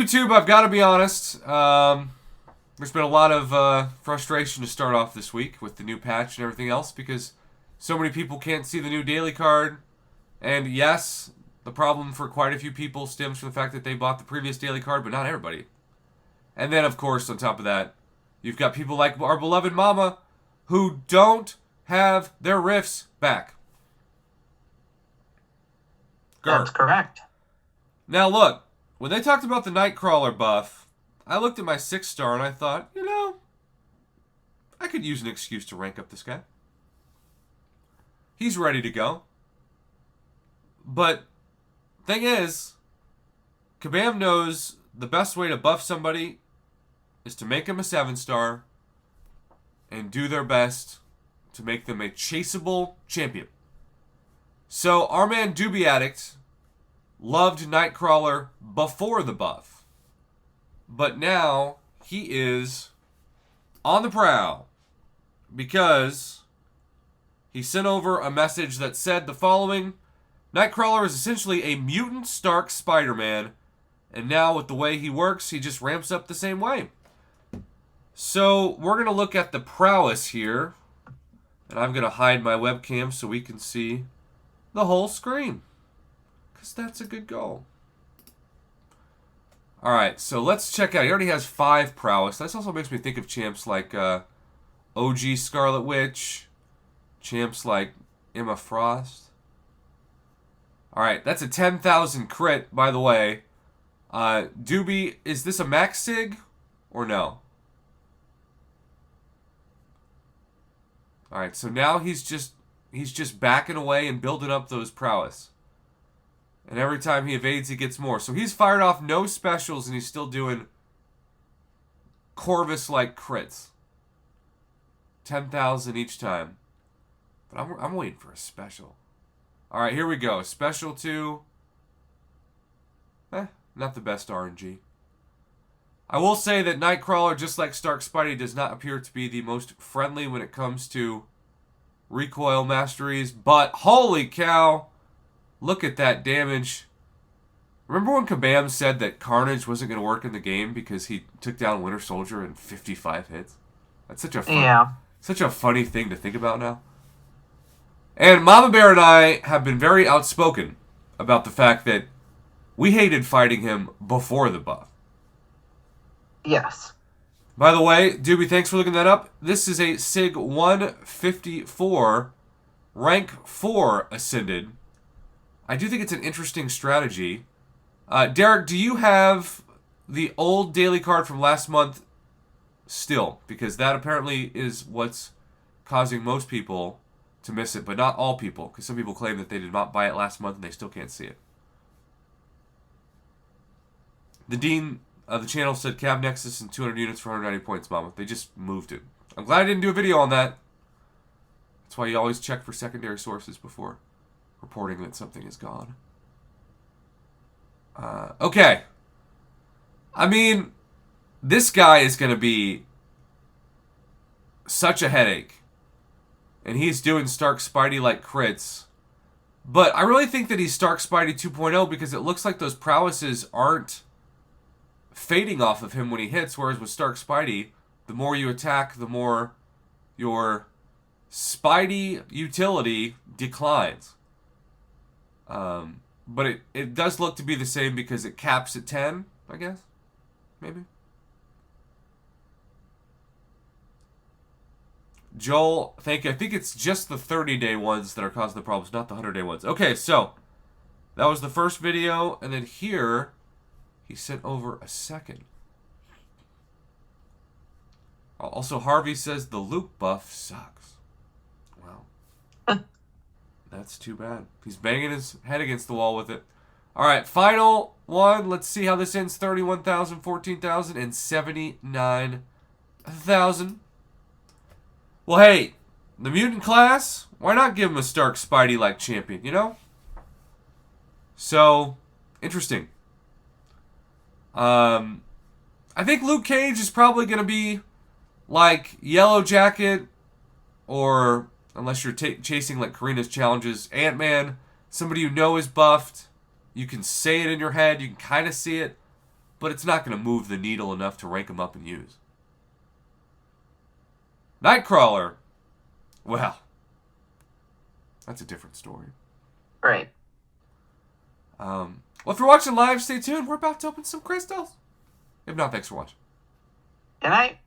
YouTube, I've got to be honest. There's been a lot of frustration to start off this week with the new patch and everything else because so many people can't see the new daily card. And yes, the problem for quite a few people stems from the fact that they bought the previous daily card, but not everybody. And then, of course, on top of that, you've got people like our beloved Mama who don't have their rifts back. That's correct. Now, look, when they talked about the Nightcrawler buff, I looked at my 6-star and I thought, I could use an excuse to rank up this guy. He's ready to go. But, thing is, Kabam knows the best way to buff somebody is to make them a 7-star and do their best to make them a chaseable champion. So, our man Doobie Addict loved Nightcrawler before the buff. But now, he is on the prowl because he sent over a message that said the following: Nightcrawler is essentially a mutant Stark Spider-Man, and now with the way he works, he just ramps up the same way. So, we're going to look at the prowess here, and I'm going to hide my webcam so we can see the whole screen, because that's a good goal. Alright, so let's check out. He already has 5 prowess. This also makes me think of champs like OG Scarlet Witch, champs like Emma Frost. Alright, that's a 10,000 crit, by the way. Doobie, is this a max sig or no? Alright, so now he's just backing away and building up those prowess. And every time he evades, he gets more. So he's fired off no specials, and he's still doing Corvus-like crits. 10,000 each time. But I'm waiting for a special. Alright, here we go. Special 2. Not the best RNG. I will say that Nightcrawler, just like Stark-Spidey, does not appear to be the most friendly when it comes to recoil masteries. But holy cow! Look at that damage. Remember when Kabam said that Carnage wasn't going to work in the game because he took down Winter Soldier in 55 hits? That's such a funny thing to think about now. And Mama Bear and I have been very outspoken about the fact that we hated fighting him before the buff. Yes. By the way, Doobie, thanks for looking that up. This is a SIG 154, rank 4 ascended. I do think it's an interesting strategy. Derek, do you have the old daily card from last month still? Because that apparently is what's causing most people to miss it, but not all people, because some people claim that they did not buy it last month and they still can't see it. The Dean of the channel said Cab Nexus and 200 units for 190 points, Mama. They just moved it. I'm glad I didn't do a video on that. That's why you always check for secondary sources before reporting that something is gone. Okay. I mean, this guy is going to be such a headache. And he's doing Stark-Spidey-like crits. But I really think that he's Stark-Spidey 2.0 because it looks like those prowesses aren't fading off of him when he hits, whereas with Stark-Spidey, the more you attack, the more your Spidey utility declines. But it does look to be the same because it caps at 10, I guess. Maybe. Joel, thank you. I think it's just the 30-day ones that are causing the problems, not the 100-day ones. Okay, so that was the first video, and then here he sent over a second. Also, Harvey says the Luke buff sucks. Wow. That's too bad. He's banging his head against the wall with it. Alright, final one. Let's see how this ends. 31,000, 14,000, and 79,000. Well, hey, the mutant class, why not give him a Stark-Spidey-like champion, you know? So, interesting. I think Luke Cage is probably going to be like Yellow Jacket, or unless you're chasing like Karina's challenges, Ant-Man, somebody you know is buffed. You can say it in your head. You can kind of see it. but it's not going to move the needle enough to rank him up and use. Nightcrawler, well, that's a different story. Right. Well, if you're watching live, stay tuned. We're about to open some crystals. If not, thanks for watching. Good night.